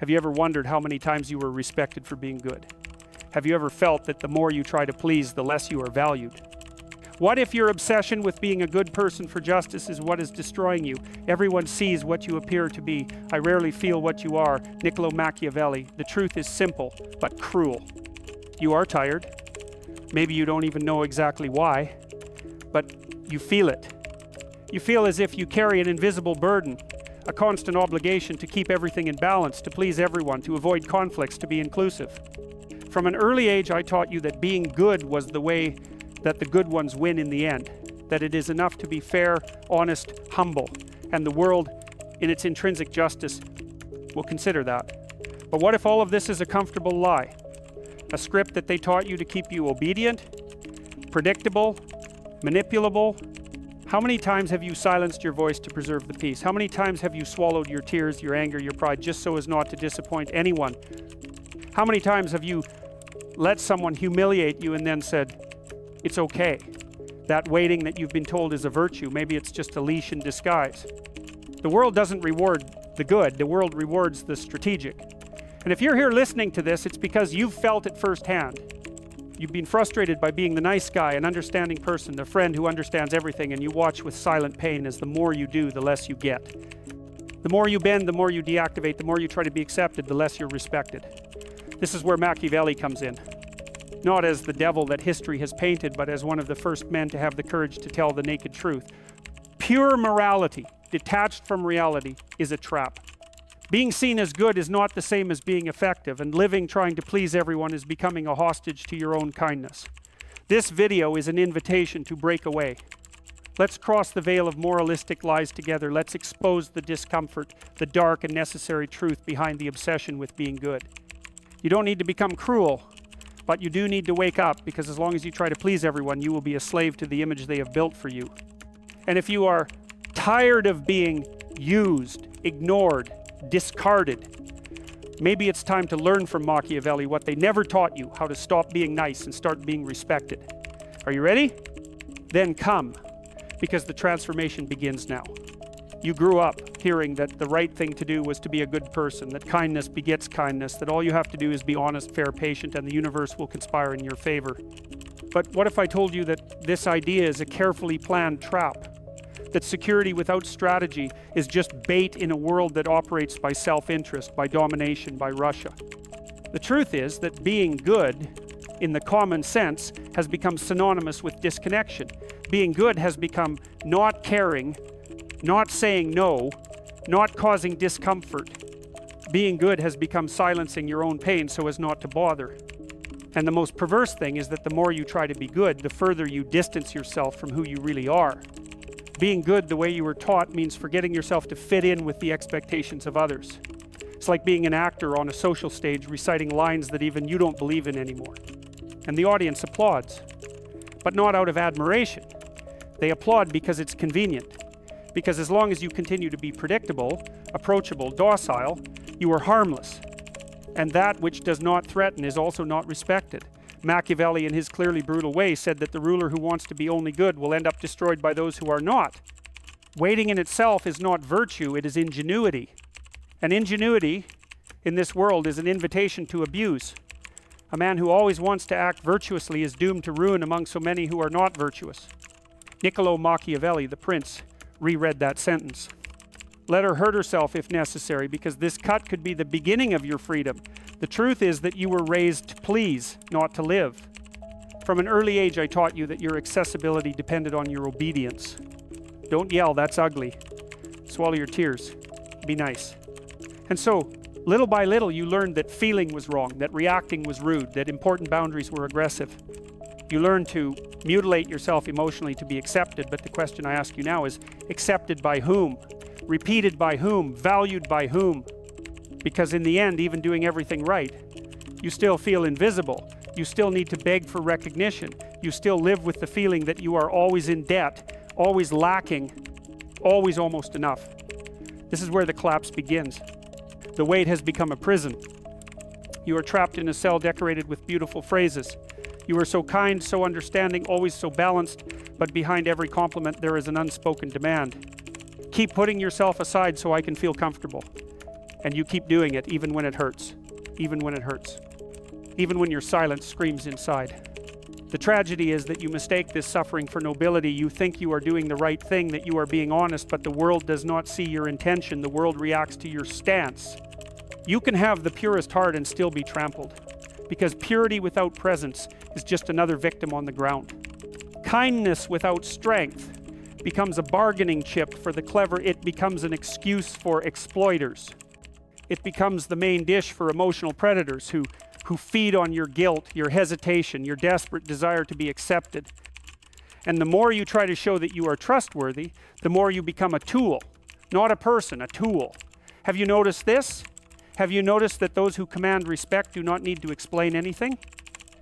Have you ever wondered how many times you were respected for being good? Have you ever felt that the more you try to please, the less you are valued? What if your obsession with being a good person for justice is what is destroying you? Everyone sees what you appear to be. I rarely feel what you are. Niccolò Machiavelli. The truth is simple, but cruel. You are tired. Maybe you don't even know exactly why, but you feel it. You feel as if you carry an invisible burden, a constant obligation to keep everything in balance, to please everyone, to avoid conflicts, to be inclusive. From an early age, I taught you that being good was the way that the good ones win in the end, that it is enough to be fair, honest, humble, and the world, in its intrinsic justice, will consider that. But what if all of this is a comfortable lie? A script that they taught you to keep you obedient, predictable, manipulable? How many times have you silenced your voice to preserve the peace? How many times have you swallowed your tears, your anger, your pride, just so as not to disappoint anyone? How many times have you let someone humiliate you and then said, it's okay? That waiting that you've been told is a virtue. Maybe it's just a leash in disguise. The world doesn't reward the good. The world rewards the strategic. And if you're here listening to this, it's because you've felt it firsthand. You've been frustrated by being the nice guy, an understanding person, the friend who understands everything, and you watch with silent pain as the more you do, the less you get. The more you bend, the more you deactivate, the more you try to be accepted, the less you're respected. This is where Machiavelli comes in. Not as the devil that history has painted, but as one of the first men to have the courage to tell the naked truth. Pure morality, detached from reality, is a trap. Being seen as good is not the same as being effective, and living trying to please everyone is becoming a hostage to your own kindness. This video is an invitation to break away. Let's cross the veil of moralistic lies together. Let's expose the discomfort, the dark and necessary truth behind the obsession with being good. You don't need to become cruel, but you do need to wake up, because as long as you try to please everyone, you will be a slave to the image they have built for you. And if you are tired of being used, ignored, discarded, maybe it's time to learn from Machiavelli what they never taught you, how to stop being nice and start being respected. Are you ready? Then come, because the transformation begins now. You grew up hearing that the right thing to do was to be a good person, that kindness begets kindness, that all you have to do is be honest, fair, patient, and the universe will conspire in your favor. But what if I told you that this idea is a carefully planned trap? That security without strategy is just bait in a world that operates by self-interest, by domination, by Russia. The truth is that being good, in the common sense, has become synonymous with disconnection. Being good has become not caring, not saying no, not causing discomfort. Being good has become silencing your own pain so as not to bother. And the most perverse thing is that the more you try to be good, the further you distance yourself from who you really are. Being good the way you were taught means forgetting yourself to fit in with the expectations of others. It's like being an actor on a social stage reciting lines that even you don't believe in anymore. And the audience applauds, but not out of admiration. They applaud because it's convenient. Because as long as you continue to be predictable, approachable, docile, you are harmless. And that which does not threaten is also not respected. Machiavelli, in his clearly brutal way, said that the ruler who wants to be only good will end up destroyed by those who are not. Waiting in itself is not virtue, it is ingenuity. And ingenuity in this world is an invitation to abuse. A man who always wants to act virtuously is doomed to ruin among so many who are not virtuous. Niccolò Machiavelli, the prince, reread that sentence. Let her hurt herself if necessary, because this cut could be the beginning of your freedom. The truth is that you were raised to please, not to live. From an early age, I taught you that your accessibility depended on your obedience. Don't yell, that's ugly. Swallow your tears. Be nice. And so, little by little, you learned that feeling was wrong, that reacting was rude, that important boundaries were aggressive. You learned to mutilate yourself emotionally to be accepted, but the question I ask you now is, accepted by whom? Repeated by whom? Valued by whom? Because in the end, even doing everything right, you still feel invisible. You still need to beg for recognition. You still live with the feeling that you are always in debt, always lacking, always almost enough. This is where the collapse begins. The wait has become a prison. You are trapped in a cell decorated with beautiful phrases. You are so kind, so understanding, always so balanced, but behind every compliment there is an unspoken demand. Keep putting yourself aside so I can feel comfortable. And you keep doing it even when it hurts. Even when it hurts. Even when your silence screams inside. The tragedy is that you mistake this suffering for nobility. You think you are doing the right thing, that you are being honest, but the world does not see your intention. The world reacts to your stance. You can have the purest heart and still be trampled, because purity without presence is just another victim on the ground. Kindness without strength becomes a bargaining chip for the clever. It becomes an excuse for exploiters. It becomes the main dish for emotional predators who feed on your guilt, your hesitation, your desperate desire to be accepted. And the more you try to show that you are trustworthy, the more you become a tool, not a person, a tool. Have you noticed this? Have you noticed that those who command respect do not need to explain anything?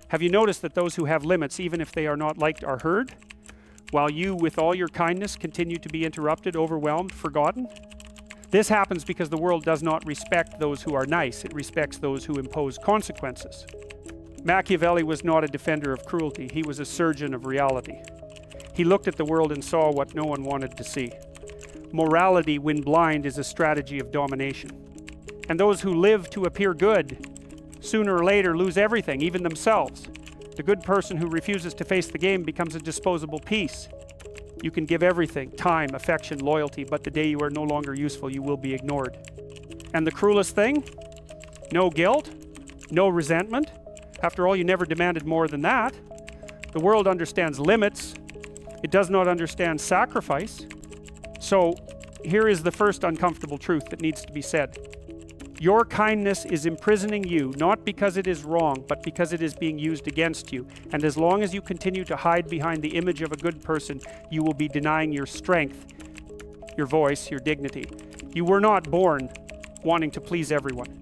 Have you noticed that those who have limits, even if they are not liked, are heard? While you, with all your kindness, continue to be interrupted, overwhelmed, forgotten? This happens because the world does not respect those who are nice. It respects those who impose consequences. Machiavelli was not a defender of cruelty. He was a surgeon of reality. He looked at the world and saw what no one wanted to see. Morality, when blind, is a strategy of domination. And those who live to appear good, sooner or later lose everything, even themselves. The good person who refuses to face the game becomes a disposable piece. You can give everything, time, affection, loyalty, but the day you are no longer useful, you will be ignored. And the cruelest thing? No guilt, no resentment. After all, you never demanded more than that. The world understands limits. It does not understand sacrifice. So here is the first uncomfortable truth that needs to be said. Your kindness is imprisoning you, not because it is wrong, but because it is being used against you. And as long as you continue to hide behind the image of a good person, you will be denying your strength, your voice, your dignity. You were not born wanting to please everyone.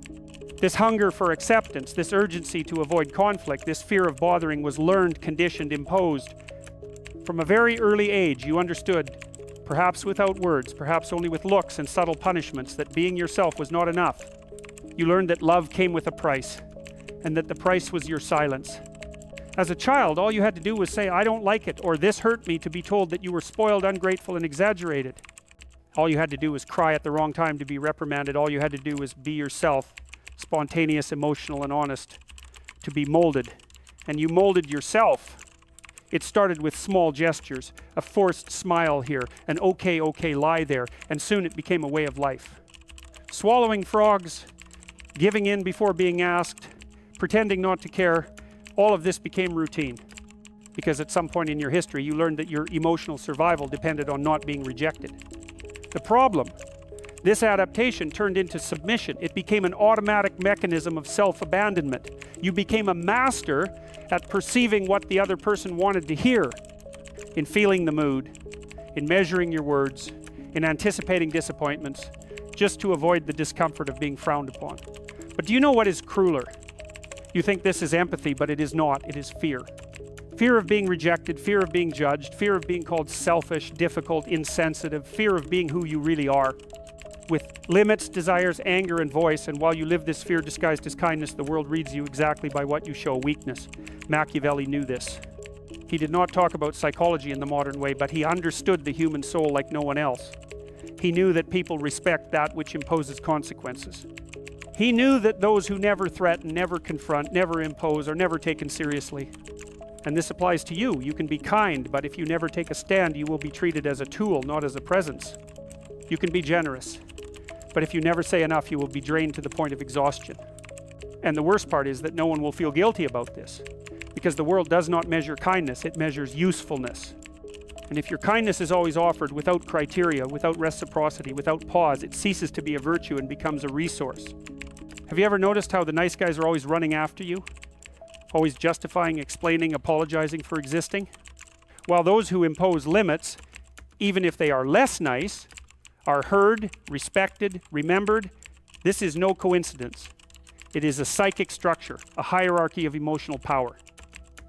This hunger for acceptance, this urgency to avoid conflict, this fear of bothering was learned, conditioned, imposed. From a very early age, you understood, perhaps without words, perhaps only with looks and subtle punishments, that being yourself was not enough. You learned that love came with a price, and that the price was your silence. As a child, all you had to do was say, I don't like it, or this hurt me, to be told that you were spoiled, ungrateful, and exaggerated. All you had to do was cry at the wrong time to be reprimanded. All you had to do was be yourself, spontaneous, emotional, and honest, to be molded. And you molded yourself. It started with small gestures, a forced smile here, an okay lie there, and soon it became a way of life. Swallowing frogs, giving in before being asked, pretending not to care, all of this became routine. Because at some point in your history, you learned that your emotional survival depended on not being rejected. The problem, this adaptation turned into submission. It became an automatic mechanism of self-abandonment. You became a master at perceiving what the other person wanted to hear, in feeling the mood, in measuring your words, in anticipating disappointments, just to avoid the discomfort of being frowned upon. But do you know what is crueler? You think this is empathy, but it is not. It is fear. Fear of being rejected, fear of being judged, fear of being called selfish, difficult, insensitive, fear of being who you really are. With limits, desires, anger, and voice, and while you live this fear disguised as kindness, the world reads you exactly by what you show, weakness. Machiavelli knew this. He did not talk about psychology in the modern way, but he understood the human soul like no one else. He knew that people respect that which imposes consequences. He knew that those who never threaten, never confront, never impose, are never taken seriously. And this applies to you. You can be kind, but if you never take a stand, you will be treated as a tool, not as a presence. You can be generous, but if you never say enough, you will be drained to the point of exhaustion. And the worst part is that no one will feel guilty about this, because the world does not measure kindness, it measures usefulness. And if your kindness is always offered without criteria, without reciprocity, without pause, it ceases to be a virtue and becomes a resource. Have you ever noticed how the nice guys are always running after you? Always justifying, explaining, apologizing for existing? While those who impose limits, even if they are less nice, are heard, respected, remembered. This is no coincidence. It is a psychic structure, a hierarchy of emotional power.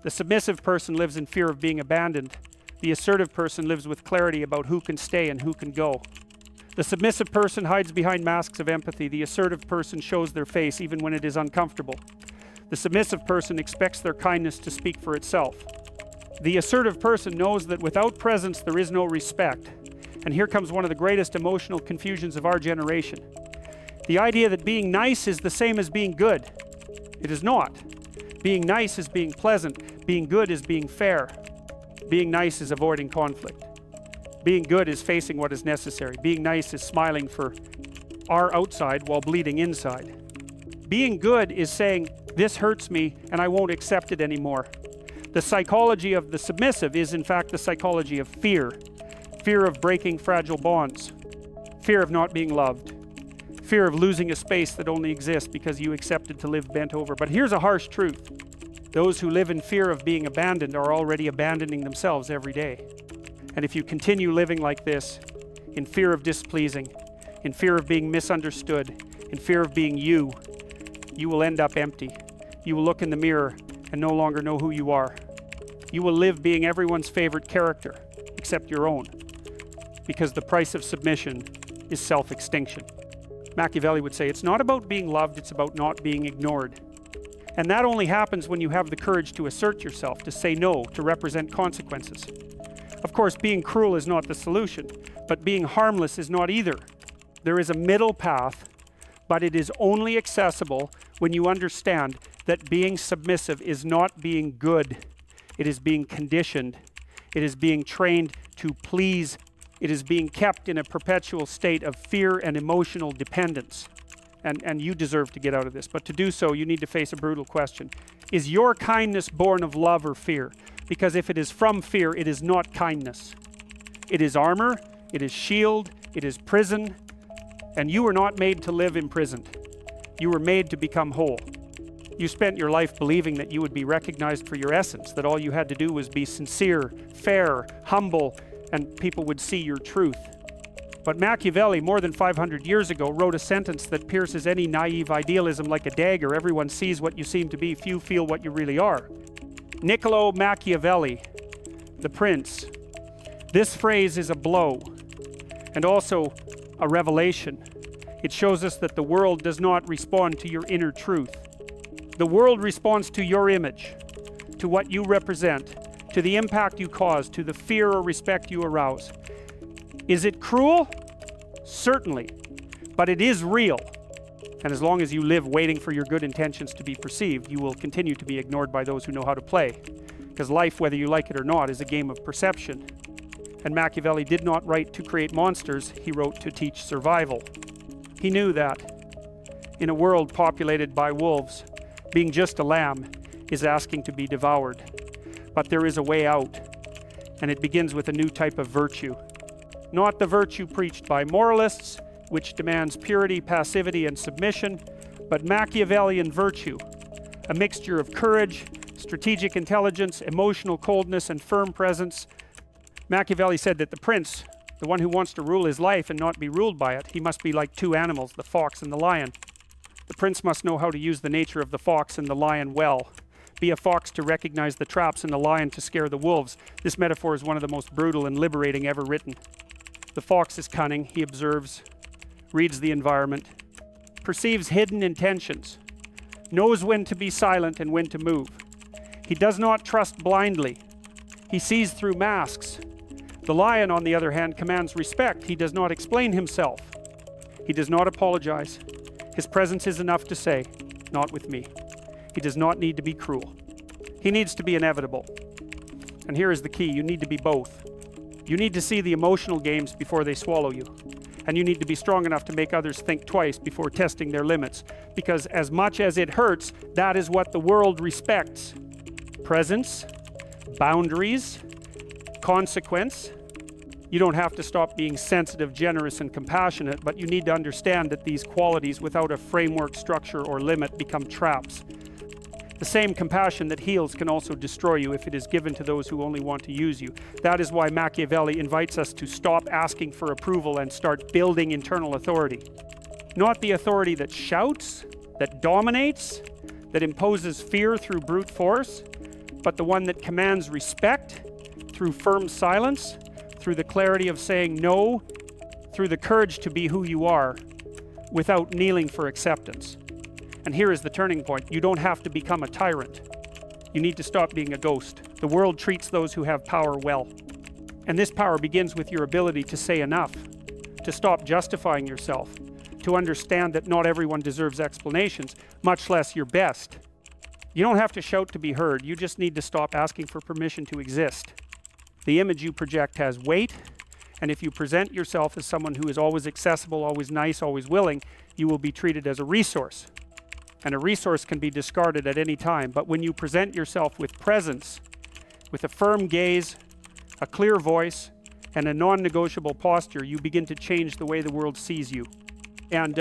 The submissive person lives in fear of being abandoned. The assertive person lives with clarity about who can stay and who can go. The submissive person hides behind masks of empathy. The assertive person shows their face even when it is uncomfortable. The submissive person expects their kindness to speak for itself. The assertive person knows that without presence there is no respect. And here comes one of the greatest emotional confusions of our generation. The idea that being nice is the same as being good. It is not. Being nice is being pleasant. Being good is being fair. Being nice is avoiding conflict. Being good is facing what is necessary. Being nice is smiling for our outside while bleeding inside. Being good is saying, this hurts me and I won't accept it anymore. The psychology of the submissive is in fact the psychology of fear. Fear of breaking fragile bonds. Fear of not being loved. Fear of losing a space that only exists because you accepted to live bent over. But here's a harsh truth. Those who live in fear of being abandoned are already abandoning themselves every day. And if you continue living like this, in fear of displeasing, in fear of being misunderstood, in fear of being you, you will end up empty. You will look in the mirror and no longer know who you are. You will live being everyone's favorite character, except your own, because the price of submission is self-extinction. Machiavelli would say, it's not about being loved, it's about not being ignored. And that only happens when you have the courage to assert yourself, to say no, to represent consequences. Of course, being cruel is not the solution, but being harmless is not either. There is a middle path, but it is only accessible when you understand that being submissive is not being good. It is being conditioned. It is being trained to please. It is being kept in a perpetual state of fear and emotional dependence. And you deserve to get out of this. But to do so, you need to face a brutal question. Is your kindness born of love or fear? Because if it is from fear, it is not kindness. It is armor, it is shield, it is prison. And you were not made to live imprisoned. You were made to become whole. You spent your life believing that you would be recognized for your essence, that all you had to do was be sincere, fair, humble, and people would see your truth. But Machiavelli, more than 500 years ago, wrote a sentence that pierces any naive idealism like a dagger. Everyone sees what you seem to be, few feel what you really are. Niccolò Machiavelli, the prince. This phrase is a blow, and also a revelation. It shows us that the world does not respond to your inner truth. The world responds to your image, to what you represent, to the impact you cause, to the fear or respect you arouse. Is it cruel? Certainly, but it is real. And as long as you live waiting for your good intentions to be perceived, you will continue to be ignored by those who know how to play. Because life, whether you like it or not, is a game of perception. And Machiavelli did not write to create monsters, he wrote to teach survival. He knew that in a world populated by wolves, being just a lamb is asking to be devoured. But there is a way out, and it begins with a new type of virtue. Not the virtue preached by moralists, which demands purity, passivity, and submission, but Machiavellian virtue, a mixture of courage, strategic intelligence, emotional coldness, and firm presence. Machiavelli said that the prince, the one who wants to rule his life and not be ruled by it, he must be like two animals, the fox and the lion. The prince must know how to use the nature of the fox and the lion well. Be a fox to recognize the traps and the lion to scare the wolves. This metaphor is one of the most brutal and liberating ever written. The fox is cunning, he observes, reads the environment, perceives hidden intentions, knows when to be silent and when to move. He does not trust blindly. He sees through masks. The lion, on the other hand, commands respect. He does not explain himself. He does not apologize. His presence is enough to say, not with me. He does not need to be cruel. He needs to be inevitable. And here is the key, you need to be both. You need to see the emotional games before they swallow you. And you need to be strong enough to make others think twice before testing their limits. Because as much as it hurts, that is what the world respects. Presence, boundaries, consequence. You don't have to stop being sensitive, generous, and compassionate, but you need to understand that these qualities, without a framework, structure, or limit, become traps. The same compassion that heals can also destroy you if it is given to those who only want to use you. That is why Machiavelli invites us to stop asking for approval and start building internal authority. Not the authority that shouts, that dominates, that imposes fear through brute force, but the one that commands respect through firm silence, through the clarity of saying no, through the courage to be who you are, without kneeling for acceptance. And here is the turning point. You don't have to become a tyrant. You need to stop being a ghost. The world treats those who have power well. And this power begins with your ability to say enough, to stop justifying yourself, to understand that not everyone deserves explanations, much less your best. You don't have to shout to be heard. You just need to stop asking for permission to exist. The image you project has weight, and if you present yourself as someone who is always accessible, always nice, always willing, you will be treated as a resource. And a resource can be discarded at any time. But when you present yourself with presence, with a firm gaze, a clear voice, and a non-negotiable posture, you begin to change the way the world sees you. And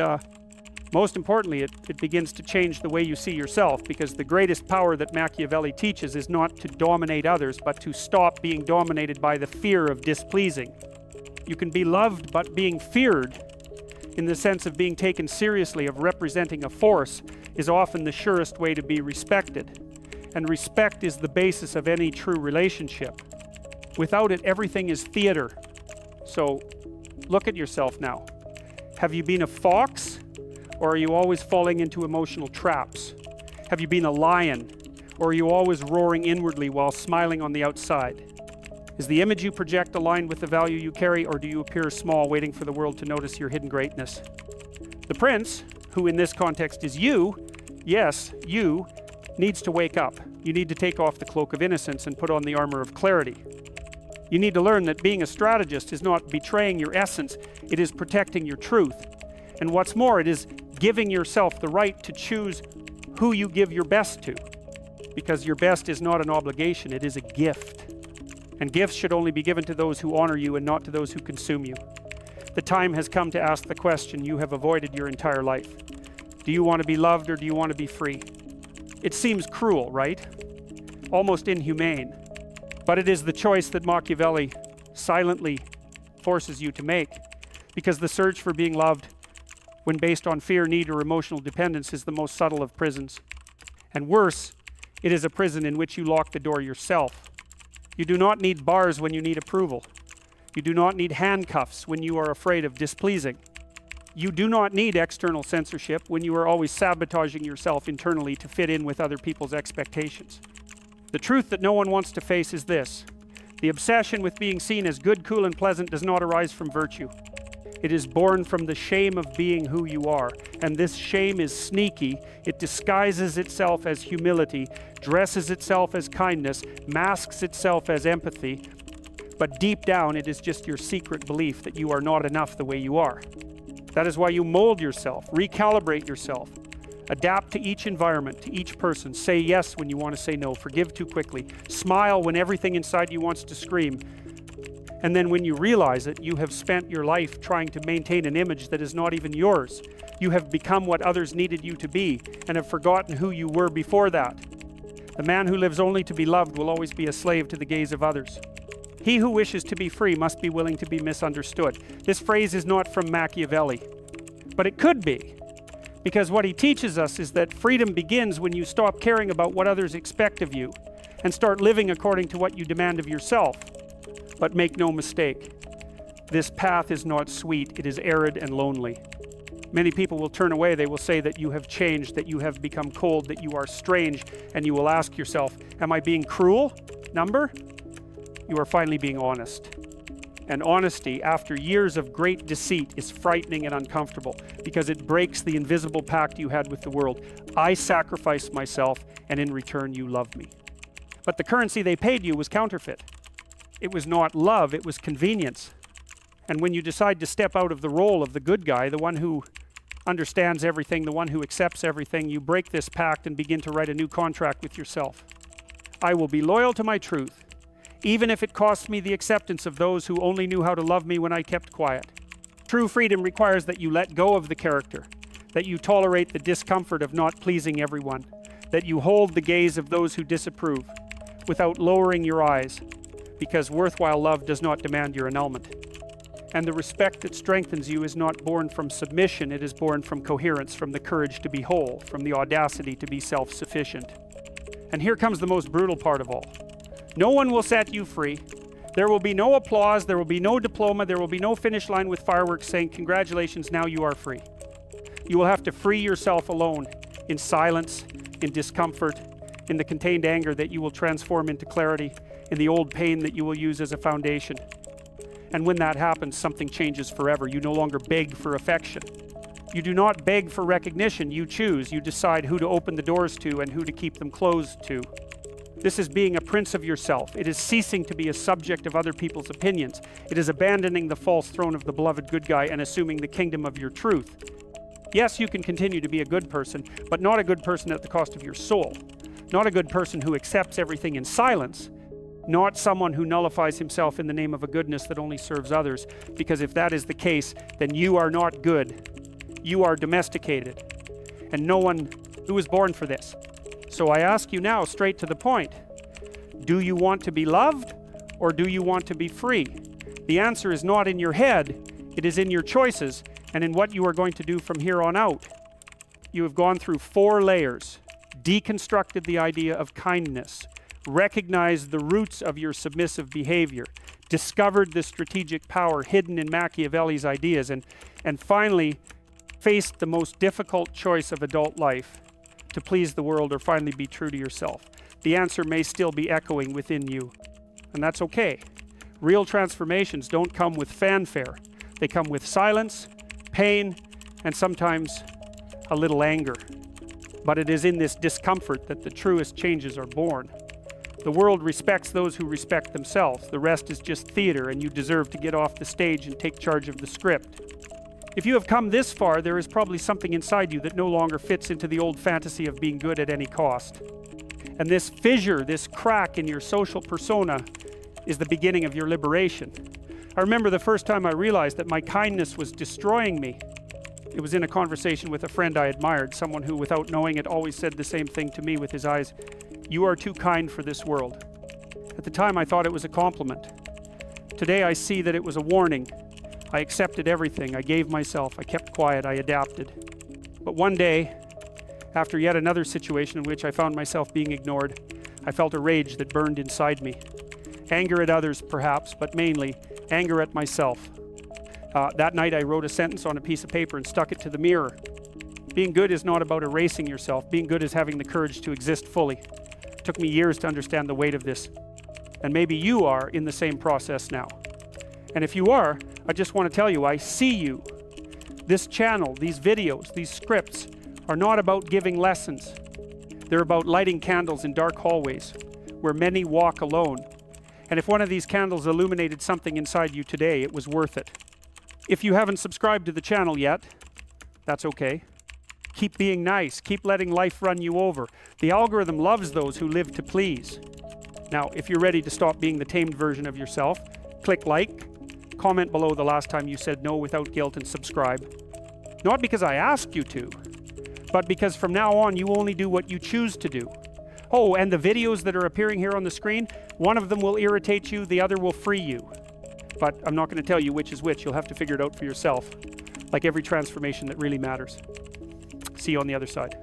most importantly, it begins to change the way you see yourself, because the greatest power that Machiavelli teaches is not to dominate others, but to stop being dominated by the fear of displeasing. You can be loved, but being feared, in the sense of being taken seriously, of representing a force, is often the surest way to be respected. And respect is the basis of any true relationship. Without it, everything is theater. So, look at yourself now. Have you been a fox? Or are you always falling into emotional traps? Have you been a lion? Or are you always roaring inwardly while smiling on the outside? Is the image you project aligned with the value you carry, or do you appear small, waiting for the world to notice your hidden greatness? The prince, who in this context is you, yes, you, needs to wake up. You need to take off the cloak of innocence and put on the armor of clarity. You need to learn that being a strategist is not betraying your essence, it is protecting your truth. And what's more, it is giving yourself the right to choose who you give your best to. Because your best is not an obligation, it is a gift. And gifts should only be given to those who honor you and not to those who consume you. The time has come to ask the question you have avoided your entire life. Do you want to be loved, or do you want to be free? It seems cruel, right? Almost inhumane. But it is the choice that Machiavelli silently forces you to make. Because the search for being loved, when based on fear, need, or emotional dependence, is the most subtle of prisons. And worse, it is a prison in which you lock the door yourself. You do not need bars when you need approval. You do not need handcuffs when you are afraid of displeasing. You do not need external censorship when you are always sabotaging yourself internally to fit in with other people's expectations. The truth that no one wants to face is this: the obsession with being seen as good, cool, and pleasant does not arise from virtue. It is born from the shame of being who you are. And this shame is sneaky. It disguises itself as humility, dresses itself as kindness, masks itself as empathy. But deep down, it is just your secret belief that you are not enough the way you are. That is why you mold yourself, recalibrate yourself, adapt to each environment, to each person, say yes when you want to say no, forgive too quickly, smile when everything inside you wants to scream. And then when you realize it, you have spent your life trying to maintain an image that is not even yours. You have become what others needed you to be, and have forgotten who you were before that. The man who lives only to be loved will always be a slave to the gaze of others. He who wishes to be free must be willing to be misunderstood. This phrase is not from Machiavelli, but it could be, because what he teaches us is that freedom begins when you stop caring about what others expect of you and start living according to what you demand of yourself. But make no mistake, this path is not sweet, it is arid and lonely. Many people will turn away, they will say that you have changed, that you have become cold, that you are strange, and you will ask yourself, am I being cruel? Number? You are finally being honest. And honesty, after years of great deceit, is frightening and uncomfortable because it breaks the invisible pact you had with the world. I sacrificed myself, and in return you loved me. But the currency they paid you was counterfeit. It was not love, it was convenience. And when you decide to step out of the role of the good guy, the one who understands everything, the one who accepts everything, you break this pact and begin to write a new contract with yourself. I will be loyal to my truth, even if it costs me the acceptance of those who only knew how to love me when I kept quiet. True freedom requires that you let go of the character, that you tolerate the discomfort of not pleasing everyone, that you hold the gaze of those who disapprove, without lowering your eyes, because worthwhile love does not demand your annulment. And the respect that strengthens you is not born from submission, it is born from coherence, from the courage to be whole, from the audacity to be self-sufficient. And here comes the most brutal part of all. No one will set you free. There will be no applause, there will be no diploma, there will be no finish line with fireworks saying, congratulations, now you are free. You will have to free yourself alone, in silence, in discomfort, in the contained anger that you will transform into clarity, in the old pain that you will use as a foundation. And when that happens, something changes forever. You no longer beg for affection. You do not beg for recognition, you choose. You decide who to open the doors to and who to keep them closed to. This is being a prince of yourself. It is ceasing to be a subject of other people's opinions. It is abandoning the false throne of the beloved good guy and assuming the kingdom of your truth. Yes, you can continue to be a good person, but not a good person at the cost of your soul. Not a good person who accepts everything in silence. Not someone who nullifies himself in the name of a goodness that only serves others, because if that is the case, then you are not good. You are domesticated, and no one who was born for this. So I ask you now, straight to the point, do you want to be loved, or do you want to be free? The answer is not in your head, it is in your choices, and in what you are going to do from here on out. You have gone through 4 layers, deconstructed the idea of kindness, recognized the roots of your submissive behavior, discovered the strategic power hidden in Machiavelli's ideas, and finally faced the most difficult choice of adult life, to please the world or finally be true to yourself. The answer may still be echoing within you, and that's okay. Real transformations don't come with fanfare. They come with silence, pain, and sometimes a little anger. But it is in this discomfort that the truest changes are born. The world respects those who respect themselves. The rest is just theater, and you deserve to get off the stage and take charge of the script. If you have come this far, there is probably something inside you that no longer fits into the old fantasy of being good at any cost. And this fissure, this crack in your social persona is the beginning of your liberation. I remember the first time I realized that my kindness was destroying me. It was in a conversation with a friend I admired, someone who, without knowing it, always said the same thing to me with his eyes. You are too kind for this world. At the time, I thought it was a compliment. Today, I see that it was a warning. I accepted everything. I gave myself. I kept quiet. I adapted. But one day, after yet another situation in which I found myself being ignored, I felt a rage that burned inside me. Anger at others, perhaps, but mainly anger at myself. That night, I wrote a sentence on a piece of paper and stuck it to the mirror. Being good is not about erasing yourself. Being good is having the courage to exist fully. It took me years to understand the weight of this. And maybe you are in the same process now. And if you are, I just want to tell you, I see you. This channel, these videos, these scripts are not about giving lessons. They're about lighting candles in dark hallways where many walk alone. And if one of these candles illuminated something inside you today, it was worth it. If you haven't subscribed to the channel yet, that's okay. Keep being nice. Keep letting life run you over. The algorithm loves those who live to please. Now, if you're ready to stop being the tamed version of yourself, click like, comment below the last time you said no without guilt, and subscribe. Not because I asked you to, but because from now on you only do what you choose to do. Oh, and the videos that are appearing here on the screen, one of them will irritate you, the other will free you. But I'm not going to tell you which is which. You'll have to figure it out for yourself, like every transformation that really matters. See you on the other side.